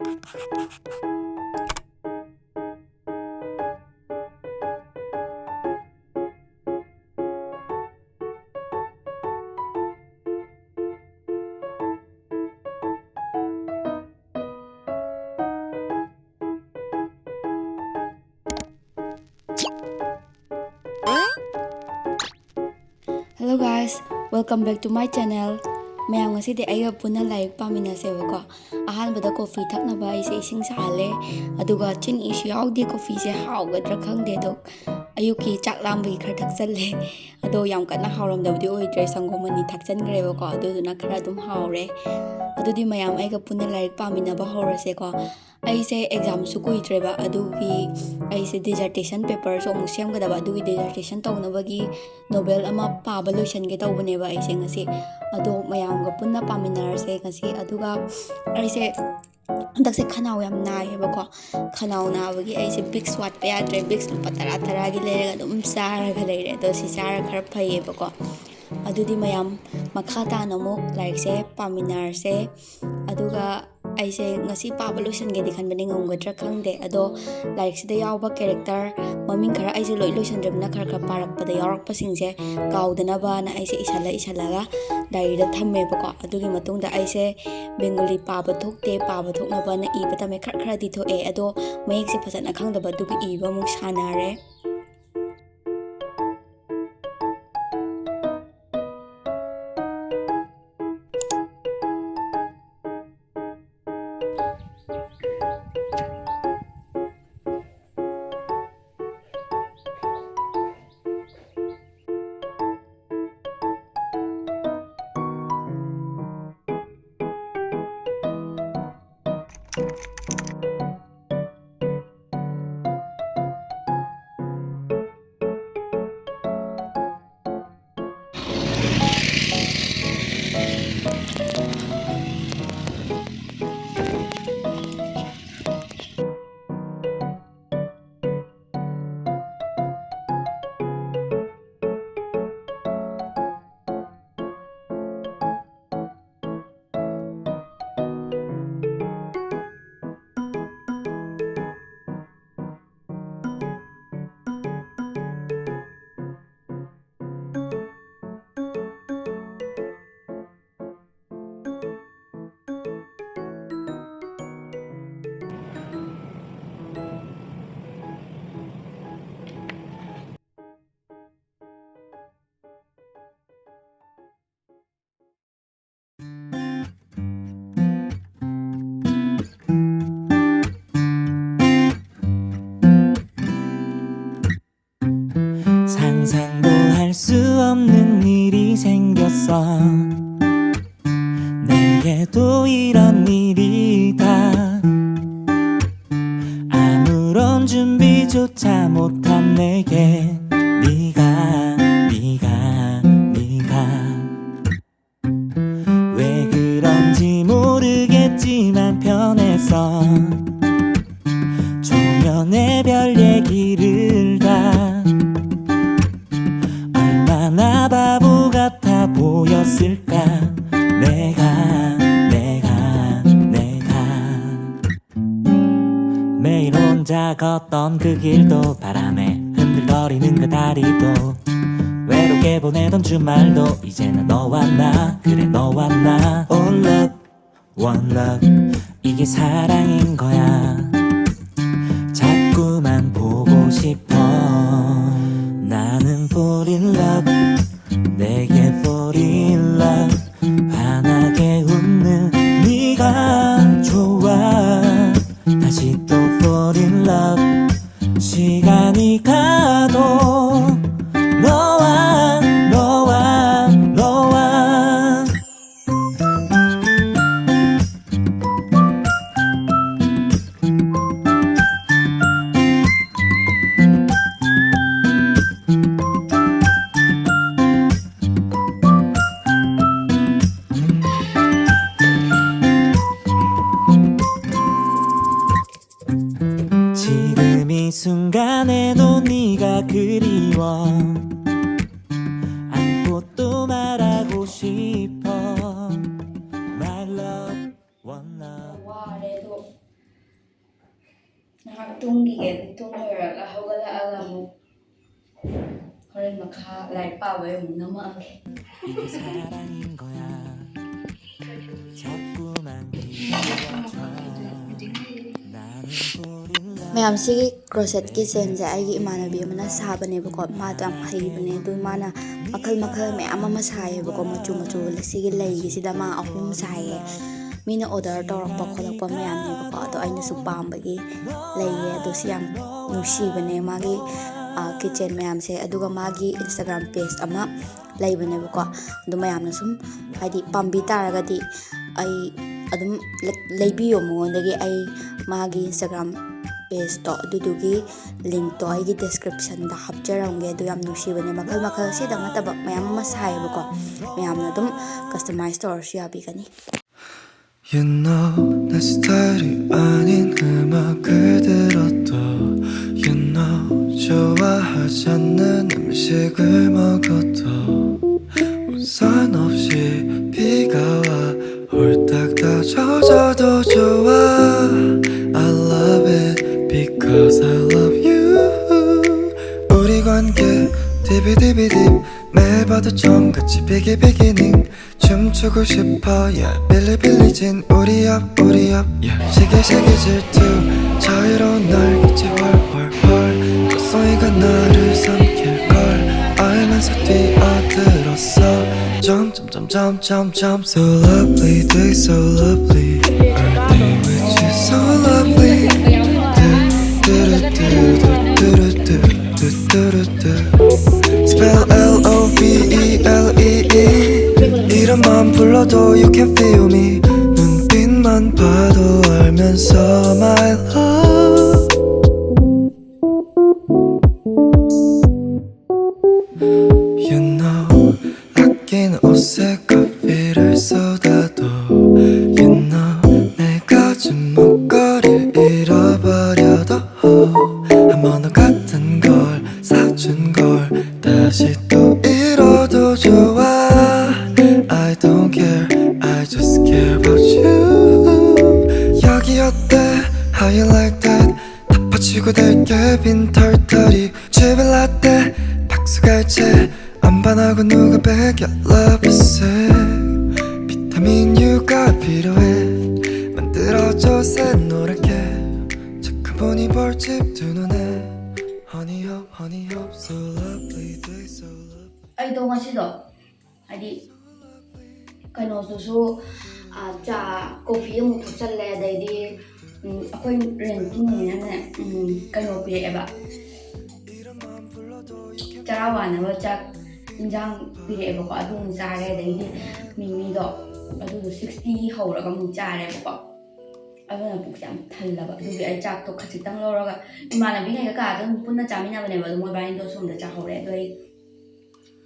Hello guys, welcome back to my channel. Mayam ngasidi ay puna lairk paminasebako. Ahanbada coffee thaknaba aise ising sahale. Aduga chin issue yaudi coffee se hawgadra khangde do. Ayuki chak lambagi khara thakchalle. Ado yam kana hawramdabdi oidre sangomani thakchangreba aduduna khara dum hawre. Adudi mayam aiga puna lairk paminaba hawrase ko. Aise exam su kuitreba adugi aise dissertation paper so mu semgadaba adugi dissertation tawnabagi novel ama paba loisange tawbaneba aise ngasi ado mayamga punna paminarse ngasi aduga aise dakse khanau yam naayebako khanau nabagi aise big swat pa yadre big lupa tara tara gi lerega dum saraga leire ado si sara khar phayebako adudi mayam makha tana mo like se paminarse aduga aise ngasi paba loisange di khanbani ngamgadra khangde ado like sida yawba character maming khara aise loi loisandremna khara khara parakpada yawrakpa singse kawdanaba na aise isalaga diary da thamme bako adugi matungda aise bengali paba thokte paba thoknaba na iba tame khara khara di thoe ado mayek se phasana khangdaba dugi iba muk sanare. 상상도 할 수 없는 일이 생겼어. 내게도 이런 일이다. 아무런 준비조차 못한 내게 네가 왜 그런지 모르겠지만 편해서 조면에 별 얘기를 다 얼마나 바보 같아 보였을까. 내가 매일 혼자 걷던 그 길도 바람에 흔들거리는 그 다리도 외롭게 보내던 주말도 이제는 너와 나 그래 너와 나 All love, one love 이게 사랑인 거야. 자꾸만 보고 싶어. 나는 fall in love 내게 fall in love 환하게 웃는 네가 좋아. 다시 또 fall in love 시간이 가도 너와 지금 이 순간에도 네가 그리워. 안고 또 말하고 싶어. My love, one love. 와, 그래도 Ngahak tungꯈꯤꯒꯦ ꯇꯨꯡ ꯂꯣꯏꯔꯒ ꯍꯧꯒꯠꯂꯛꯑꯒ ꯑꯃꯨꯛ ꯍꯣꯔꯦꯟ ꯃꯈꯥ ꯂꯥꯏꯔꯤꯛ ꯄꯥꯕ ꯑꯃꯨꯛ ꯅꯝꯃꯛꯑꯒꯦ. 이게 사랑인 거야 자꾸만 그리워져 나는 고를라 ꯃꯌꯥꯝ ꯁꯤꯒꯤ ꯀ꯭ꯔꯣꯁꯦꯠ ꯀꯤꯆꯦꯟꯁꯦ ꯑꯩꯒꯤ ꯏꯃꯥꯟꯅꯕꯤ ꯑꯃꯅ ꯁꯥꯕꯅꯦꯕꯀꯣ. ꯃꯥꯗꯣ ꯌꯥꯝ ꯍꯩꯕꯅꯦ. ꯑꯗꯨ ꯃꯥꯅ ꯃꯈꯜ ꯃꯈꯜ ꯃꯌꯥꯝ ꯑꯃ ꯁꯥꯏꯌꯦꯕꯀꯣ. ꯃꯆꯨ ꯃꯆꯨ ꯁꯤꯒꯤ ꯂꯩꯒꯤꯁꯤꯗ ꯃꯥ 3 ꯁꯥꯏꯌꯦ. ꯃꯤꯅ ꯑꯣꯔꯗꯔ ꯇꯧꯔꯛꯄ ꯈꯣꯠꯂꯛꯄ ꯃꯌꯥꯝꯅꯦꯕꯀꯣ. ꯑꯗꯣ ꯑꯩꯅꯁꯨ ꯄꯥꯝꯕꯒꯤ ꯂꯩꯌꯦ. ꯑꯗꯣ ꯁꯤ ꯌꯥꯝ ꯅꯨꯡꯁꯤꯕꯅꯦ ꯃꯥꯒꯤ ꯀꯤꯆꯦꯟ ꯃꯌꯥꯝꯁꯦ. ꯑꯗꯨꯒ ꯃꯥꯒꯤ ꯏꯟꯁꯇꯥꯒ꯭ꯔꯥꯝ ꯄꯦꯖ ꯑꯃ ꯂꯩꯕꯅꯦꯕꯀꯣ. ꯑꯗꯨ ꯃꯌꯥꯝꯅ ꯁꯨꯝ ꯍꯥꯏꯗꯤ ꯄꯥꯝꯕꯤ ꯇꯥꯔꯒꯗꯤ ꯑꯩ ꯑꯗꯨꯝ ꯂꯩꯕꯤꯌꯣ ꯃꯉꯣꯟꯗꯒꯤ. ꯑꯩ ꯃꯥꯒꯤ ꯏꯟꯁꯇꯥꯒ꯭ꯔꯥꯝ ꯄꯦꯖꯇꯣ ꯑꯗꯨꯗꯨꯒꯤ ലിങ്ꯛꯇꯣ ꯑꯩꯒꯤ ꯗꯦꯁꯀ꯭ꯔꯤꯞꯁꯟꯗ ꯍꯥꯞꯆꯔꯝꯒꯦ. ꯑꯗꯨ ꯌꯥꯝ ꯅꯨꯡꯁꯤꯕꯅꯦ. ꯃꯈꯜ ꯃꯈꯜ ꯁꯤꯗꯪ ꯅꯠꯇꯕ ꯃꯌꯥꯝ ꯑꯃ ꯁꯥꯏꯌꯦꯕꯀꯣ. ꯃꯌꯥꯝꯅ ꯑꯗꯨꯝ ꯀꯁꯇꯃꯥꯏꯁ ꯇꯧꯔꯁꯨ 야ꯕꯤꯒꯅꯤ. You know 내 스타일이 아닌 음악을 들어도 You know 좋아하지 않는 음식을 먹어도 우산 없이 비가 와 홀딱 다 젖어도 좋아 I love it because I love you 우리 관계 디비디비딥 매일 봐도 좀 같이 비기비기닝 춤추고 싶어 yeah 빌리빌리진 우리 앞 yeah 시기시기 질투 자유로운 날같이 훨훨훨 또 나를 삼킬걸 알면서 뛰어들었어 점점점점점점 So lovely day so lovely Our day which is so lovely Spell L-O-V-E-L-E-E 이름만 불러도 you can feel me 눈빛만 봐도 알면서 my love You know 아낀 옷에 커피를 쏟아도 You know 내가 준 목걸이를 잃어버려도 한 번호 같은 걸 사준 걸 다시 또 잃어도 좋아 I don't care I just care about you 여기 어때 How you like that 덮어치고 될게 빈 털털이 주빌 라떼 박수갈채 안 반하고 누가 베겨 Love is sick 비타민 U가 필요해 만들어줘 새 노랗게 착한 분이 벌집 두 눈에 Honey hope so lovely day so lovely ꯑꯩꯗꯣ ꯉꯁꯤꯗꯣ ꯍꯥꯏꯗꯤ ꯀꯩꯅꯣꯗꯨꯁꯨ ꯆꯥ coffee ꯑꯃꯨꯛ ꯊꯛꯆꯜꯂꯦ. ꯑꯗꯩꯗꯤ ꯑꯩꯈꯣꯏ ꯔꯦꯟꯇꯤꯡꯅꯤꯅꯅꯦ ꯀꯩꯅꯣ ꯄꯤꯔꯛꯑꯦꯕ ꯆꯔꯥ ꯋꯥꯅꯕ ꯆꯥꯛ ꯏꯟꯖꯥꯡ ꯄꯤꯔꯛꯑꯦꯕꯀꯣ. ꯑꯗꯨ ꯑꯃꯨꯛ ꯆꯥꯔꯦ. ꯑꯗꯩꯗꯤ ꯃꯤꯃꯤꯗꯣ ꯑꯗꯨꯗꯣ 60 ꯍꯧꯔꯒ ꯑꯃꯨꯛ ꯆꯥꯔꯦꯕꯀꯣ. ꯑꯗꯨꯅ ꯄꯨꯛꯁꯦ ꯌꯥꯝ ꯊꯜꯂꯕ. ꯑꯗꯨꯒꯤ ꯑꯩ ꯆꯥꯛꯇꯣ ꯈꯖꯤꯛꯇꯪ ꯂꯧꯔꯒ ꯏꯃꯥꯟꯅꯕꯤꯉꯩꯒ ꯀꯥꯗ ꯑꯗꯨꯝ ꯄꯨꯟꯅ ꯆꯥꯃꯤꯟꯅꯕꯅꯦꯕ. ꯑꯗꯨ ꯃꯣꯏꯕꯥꯅꯤꯗꯣ ꯁꯣꯝꯗ ꯆꯥꯍꯧꯔꯦ. ꯑꯗꯣ ꯑꯩ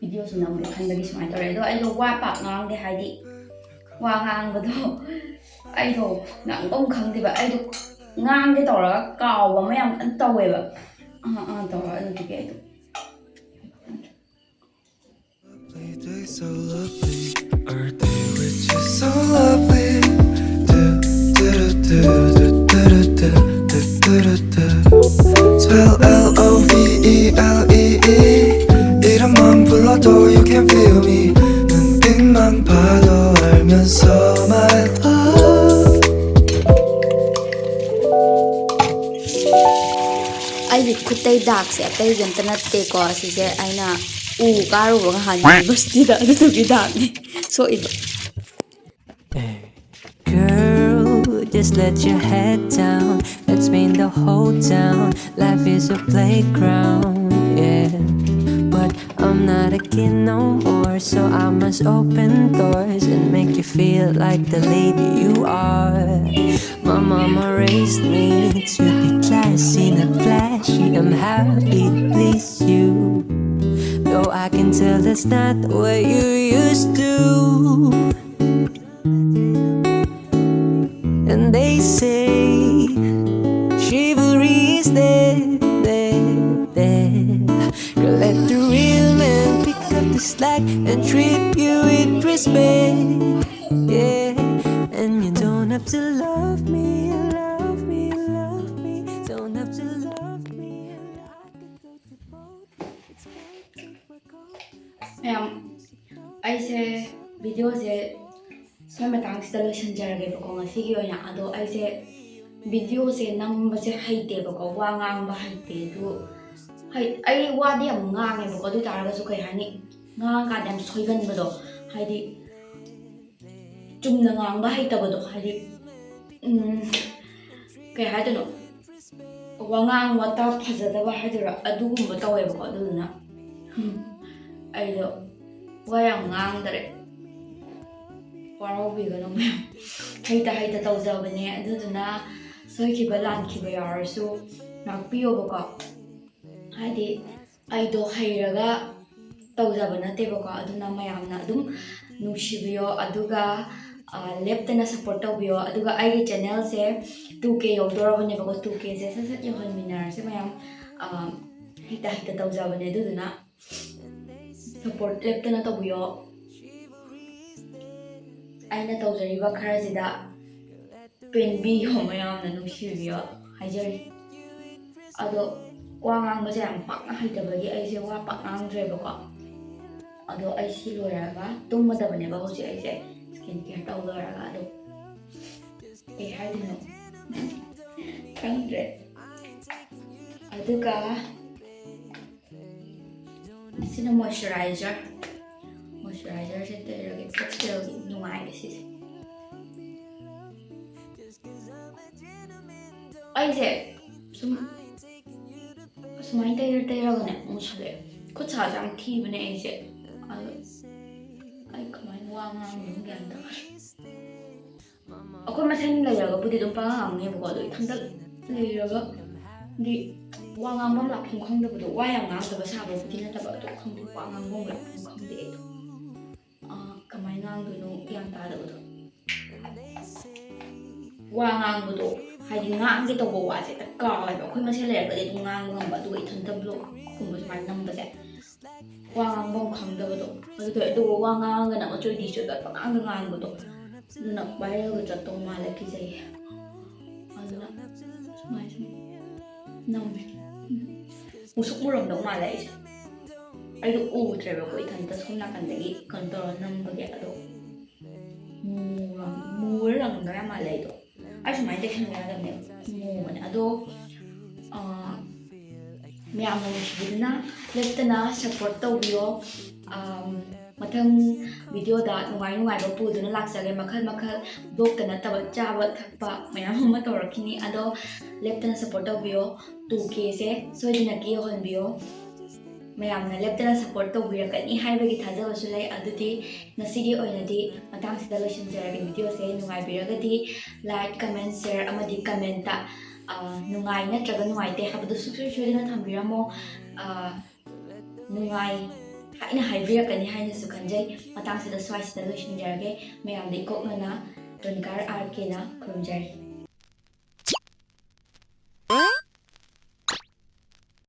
ꯚꯤꯗꯤꯑꯣꯁꯨ ꯅꯝꯒꯦ ꯈꯟꯕꯒꯤ ꯁꯨꯃꯥꯏꯅ ꯇꯧꯔꯦ. ꯑꯗꯣ ꯑꯩꯗꯣ ꯋꯥ ꯄꯥꯛ ꯉꯥꯡꯗꯦ. ꯍꯥꯏꯗꯤ ꯋꯥ ꯉꯥꯡꯕꯗꯣ ꯑꯩꯗꯣ ꯉꯥꯡꯐꯝ ꯈꯪꯗꯦꯕ. ꯑꯩꯗꯣ ꯉꯥꯡꯒꯦ ꯇꯧꯔꯒ ꯀꯥꯎꯕ ꯑꯃ ꯌꯥꯝ ꯀꯟꯅ ꯇꯧꯋꯦꯕ. ꯇꯧꯔꯒ ꯑꯗꯨꯗꯨꯒꯤ ꯑꯩꯗꯣ day so lovely Our day which is so lovely Spell L-O-V-E-L-E-E 이름만 불러도 you can feel me 눈빛만 봐도 알면서 my love ꯑꯩꯒꯤ ꯈꯨꯠꯇꯩ ꯗꯥꯛꯁꯦ ꯑꯇꯩꯒꯤ ꯑꯝꯇ ꯅꯠꯇꯦꯀꯣ. ꯁꯤꯁꯦ ꯑꯩꯅ ꯎ ꯀꯥꯔꯨꯕ ꯉꯍꯥꯟ ꯌꯨꯅꯤꯚꯔꯁꯤꯇꯤꯗ ꯑꯗꯨꯗꯨꯒꯤ ꯗꯥꯛꯅꯦ ꯁꯣꯛꯏꯕ. Girl, just let your head down. Let's spin the whole town. Life is a playground, yeah. But I'm not a kid no more, so I must open doors and make you feel like the lady you are. My mama raised me to be classy, not flashy. I'm happy to please you, though I can tell that's not what you used to. And they say chivalry is dead, dead, dead. Girl, let the real man pick up the slack and treat you with respect, yeah. And you don't have to love me, love me, love me. Don't ꯃꯌꯥꯝ ꯑꯩꯁꯦ ꯚꯤꯗꯤꯑꯣꯁꯦ ꯁ꯭ꯋꯥꯏ ꯃꯇꯥꯡꯁꯤꯗ ꯂꯣꯏꯁꯤꯟꯖꯔꯒꯦꯕꯀꯣ ꯉꯁꯤꯒꯤ ꯑꯣꯏꯅ ꯑꯗꯣ ꯑꯩꯁꯦ ꯚꯤꯗꯤꯑꯣꯁꯦ ꯅꯝꯕꯁꯦ ꯍꯩꯇꯦꯕꯀꯣ ꯋꯥ ꯉꯥꯡꯕ ꯍꯩꯇꯦ ꯑꯗꯨ ꯑꯩ ꯋꯥꯗꯤ ꯌꯥꯝ ꯉꯥꯡꯉꯦꯕꯀꯣ ꯑꯗꯨ ꯇꯥꯔꯒꯁꯨ ꯀꯩ ꯍꯥꯏꯅꯤ ꯉꯥꯡꯉꯀꯥꯟꯗ ꯌꯥꯝ ꯁꯣꯏꯒꯟꯕꯗꯣ ꯍꯥꯏꯗꯤ ꯆꯨꯝꯅ ꯉꯥꯡꯕ ꯍꯩꯇꯕꯗꯣ ꯍꯥꯏꯗꯤ ꯀꯩ ꯍꯥꯏꯗꯣꯏꯅꯣ ꯋꯥꯉꯥꯡ ꯋꯥꯇꯥ ꯐꯖꯗꯕ ꯍꯥꯏꯗꯣꯏꯔꯥ ꯑꯗꯨꯒꯨꯝꯕ ꯇꯧꯋꯦꯕꯀꯣ ꯑꯗꯨꯗꯨꯅ ꯑꯩꯗꯣ ꯋꯥ ꯌꯥꯝ ꯉꯥꯡꯗꯔꯦ ꯋꯥꯔꯧꯕꯤꯒꯅꯨ ꯃꯌꯥꯝ ꯍꯩꯇ ꯇꯧꯖꯕꯅꯦ ꯑꯗꯨꯗꯨꯅ ꯁꯣꯏꯈꯤꯕ ꯂꯥꯟꯈꯤꯕ ꯌꯥꯎꯔꯁꯨ ꯉꯥꯛꯄꯤꯌꯣꯕꯀꯣ ꯍꯥꯏꯗꯤ ꯑꯩꯗꯣ ꯍꯩꯔꯒ ꯇꯧꯖꯕ ꯅꯠꯇꯦꯕꯀꯣ ꯑꯗꯨꯅ ꯃꯌꯥꯝꯅ ꯑꯗꯨꯝ ꯅꯨꯡꯁꯤꯕꯤꯌꯣ ꯑꯗꯨꯒ ꯂꯦꯞꯇꯅ ꯁꯞꯄꯣꯔꯠ ꯇꯧꯕꯤꯌꯣ ꯑꯗꯨꯒ ꯑꯩꯒꯤ ꯆꯦꯅꯦꯜꯁꯦ 2K ꯌꯧꯗꯣꯔꯕꯅꯦꯕꯀꯣ 2Kꯁꯦ ꯁꯠ ꯌꯧꯍꯟꯃꯤꯟꯅꯔꯁꯦ ꯃꯌꯥꯝ ꯍꯩꯇ ꯇꯧꯖꯕꯅꯦ ꯑꯗꯨꯗꯨꯅ ꯁꯞꯄꯣꯔꯠ ꯂꯦꯞꯇꯅ ꯇꯧꯕꯤꯌꯣ ꯑꯩꯅ ꯇꯧꯖꯔꯤꯕ ꯈꯔꯁꯤꯗ ꯄꯦꯟꯕꯤꯌꯣ ꯃꯌꯥꯝꯅ ꯅꯨꯡꯁꯤꯕꯤꯌꯣ ꯍꯥꯏꯖꯔꯤ ꯑꯗꯣ ꯋꯥ ꯉꯥꯡꯕꯁꯦ ꯌꯥꯝ ꯄꯥꯛꯅ ꯍꯩꯇꯕꯒꯤ ꯑꯩꯁꯦ ꯋꯥ ꯄꯥꯛ ꯉꯥꯡꯗ꯭ꯔꯦꯕꯀꯣ ꯑꯗꯣ ꯑꯩ ꯁꯤ ꯂꯣꯏꯔꯒ ꯇꯨꯝꯃꯗꯕꯅꯦꯕ ꯍꯧꯖꯤꯛ ꯑꯩꯁꯦ ꯁ꯭ꯀꯤꯟ ꯀꯦꯌꯔ ꯇꯧ ꯂꯣꯏꯔꯒ ꯑꯗꯣ ꯀꯩ ꯍꯥꯏꯗꯣꯏꯅꯣ ꯈꯪꯗ꯭ꯔꯦ ꯑꯗꯨꯒ ꯁꯤꯅ ꯃꯣꯏꯆꯔꯥꯏꯖꯔꯁꯦ ꯇꯩꯔꯒꯦ ꯐꯦꯁꯤꯌꯦꯜꯒꯤ ꯅꯨꯡꯉꯥꯏꯔꯦ ꯁꯤꯁꯦ ꯑꯩꯁꯦ ꯁꯨꯃꯥꯏꯅ ꯇꯩꯔꯒꯅꯦ ꯃꯨꯁꯜꯂꯛꯑꯦ ꯈꯨꯠ ꯁꯥꯁꯦ ꯌꯥꯝ ꯊꯤꯕꯅꯦ ꯑꯩꯁꯦ ꯑꯗꯣ ꯑꯩ ꯀꯃꯥꯏꯅ ꯋꯥ ꯉꯥꯡꯗꯣꯏꯅꯣ ꯒ꯭ꯌꯥꯟ ꯇꯥꯗ꯭ꯔꯦ ꯑꯩꯈꯣꯏ ꯃꯁꯦꯟ ꯂꯩꯔꯒꯕꯨꯗꯤ ꯑꯗꯨꯝ ꯄꯉꯥꯡ ꯉꯥꯡꯅꯦꯕꯀꯣ ꯑꯗꯣ ꯏꯊꯟꯇ ꯂꯩꯔꯒꯗꯤ ꯋꯥ ꯉꯥꯡꯐꯝ ꯂꯥꯛꯐꯝ ꯈꯪꯗꯕꯗꯣ ꯋꯥ ꯌꯥꯝ ꯉꯥꯡꯗꯕ ꯁꯥꯕꯕꯨꯗꯤ ꯅꯠꯇꯕ ꯑꯗꯣ ꯈꯪꯗꯦ ꯋꯥ ꯉꯥꯡꯐꯝ ꯂꯥꯛꯐꯝ ꯈꯪꯗꯦ ꯑꯩꯗꯣ ꯀꯃꯥꯏꯅ ꯉꯥꯡꯗꯣꯏꯅꯣ ꯒ꯭ꯌꯥꯟ ꯇꯥꯗꯕꯗꯣ ꯋꯥ ꯉꯥꯡꯕꯗꯣ ꯍꯥꯏꯗꯤ ꯉꯥꯡꯒꯦ ꯇꯧꯕ ꯋꯥꯁꯦ ꯍꯦꯛꯇ ꯀꯥꯎꯋꯦꯕ ꯑꯩꯈꯣꯏ ꯃꯁꯦꯟ ꯂꯩꯔꯒꯗꯤ ꯑꯗꯨꯝ ꯉꯥꯡꯕ ꯉꯝꯕ ꯑꯗꯨꯒ ꯏꯊꯟꯇ ꯕ꯭ꯂꯣꯒꯀꯨꯝꯕ ꯁꯨꯃꯥꯏꯅ ꯅꯝꯕꯁꯦ ꯋꯥ ꯉꯥꯡꯐꯝ ꯈꯪꯗꯕꯗꯣ ꯑꯗꯨꯒ ꯋꯥ ꯉꯥꯡꯉꯒꯅ ꯃꯆꯣꯏꯗꯤ ꯆꯣꯏꯗ ꯄꯉꯥꯡꯗ ꯉꯥꯡꯕꯗꯣ ꯑꯗꯨꯅ ꯚꯥꯏꯔꯦꯜꯒ ꯆꯠꯇꯧ ꯃꯥꯜꯂꯦ ꯀꯤꯖꯩꯌꯦ ꯑꯗꯨꯅ ꯁꯨꯃꯥꯏ ꯅꯝꯃꯦ ꯃꯨꯁꯨꯛ ꯃꯨꯔꯝꯗꯧ ꯃꯥꯜꯂꯦ ꯑꯩꯗꯣ ꯎꯗ꯭ꯔꯦꯕꯀꯣ ꯏꯊꯟꯇ ꯁꯣꯝ ꯅꯥꯀꯟꯗꯒꯤ ꯀꯩꯅꯣ ꯇꯧꯔ ꯅꯝꯕꯒꯤ ꯑꯗꯣ ꯃꯨꯔ ꯂꯪꯗꯧ ꯌꯥꯝ ꯃꯥꯜꯂꯦ ꯑꯩ ꯁꯨꯃꯥꯏꯅ ꯇꯩꯁꯟꯕ ꯌꯥꯗꯕꯅꯦꯕ ꯃꯨꯕꯅꯦ ꯑꯗꯣ ꯃꯌꯥꯝꯅ ꯅꯨꯡꯁꯤꯕꯤꯗꯨꯅ ꯂꯦꯞꯇꯅ ꯁꯞꯄꯣꯔꯠ ꯇꯧꯕꯤꯌꯣ ꯃꯊꯪ ꯚꯤꯗꯤꯑꯣꯗ ꯅꯨꯡꯉꯥꯏꯕ ꯄꯨꯗꯨꯅ ꯂꯥꯛꯆꯒꯦ ꯃꯈꯜ ꯕ꯭ꯂꯣꯛꯇ ꯅꯠꯇꯕ ꯆꯥꯕ ꯊꯛꯄ ꯃꯌꯥꯝ ꯑꯃ ꯇꯧꯔꯛꯈꯤꯅꯤ ꯑꯗꯣ ꯂꯦꯞꯇꯅ ꯁꯞꯄꯣꯔꯠ ꯇꯧꯕꯤꯌೋ 2Kꯁꯦ ꯁꯣꯏꯗꯅꯀꯤ ꯌꯧꯍꯟꯕꯤꯌꯣ ꯃꯌꯥꯝꯅ ꯂꯦꯞꯇꯅ ꯁꯞꯄꯣꯔꯠ ꯇꯧꯕꯤꯔꯛꯀꯅꯤ ꯍꯥꯏꯕꯒꯤ ꯊꯥꯖꯕꯁꯨ ꯂꯩ ꯑꯗꯨꯗꯤ ꯉꯁꯤꯒꯤ ꯑꯣꯏꯅꯗꯤ ꯃꯇꯥꯡꯁꯤꯗ ꯂꯣꯏꯁꯤꯟꯖꯔꯒꯦ ꯚꯤꯗꯤꯑꯣꯁꯦ ꯅꯨꯡꯉꯥꯏꯕꯤꯔꯒꯗꯤ ꯂꯥꯏꯛ ꯀꯃꯦꯟ ꯁꯦꯌꯔ ꯑꯃꯗꯤ ꯀꯃꯦꯟꯇ ꯅꯨꯡꯉꯥꯏ ꯅꯠꯇ꯭ꯔꯒ ꯅꯨꯡꯉꯥꯏꯇꯦ ꯍꯥꯏꯕꯗꯨ ꯁꯨꯡꯁꯣꯏ ꯁꯣꯏꯗꯅ ꯊꯝꯕꯤꯔꯝꯃꯣ ꯅꯨꯡꯉꯥꯏ ꯍꯥꯏꯅ ꯍꯥꯏꯕꯤꯔꯛꯀꯅꯤ ꯍꯥꯏꯅꯁꯨ ꯈꯟꯖꯩ ꯃꯇꯥꯡꯁꯤꯗ ꯁ꯭ꯋꯥꯏꯁꯤꯗ ꯂꯣꯏꯁꯤꯟꯖꯔꯒꯦ ꯃꯌꯥꯝꯗ ꯏꯀꯣꯛꯅꯅ ꯔꯣꯅꯤꯀꯥ RKꯅ ꯈꯨꯔꯨꯝꯖꯔꯤ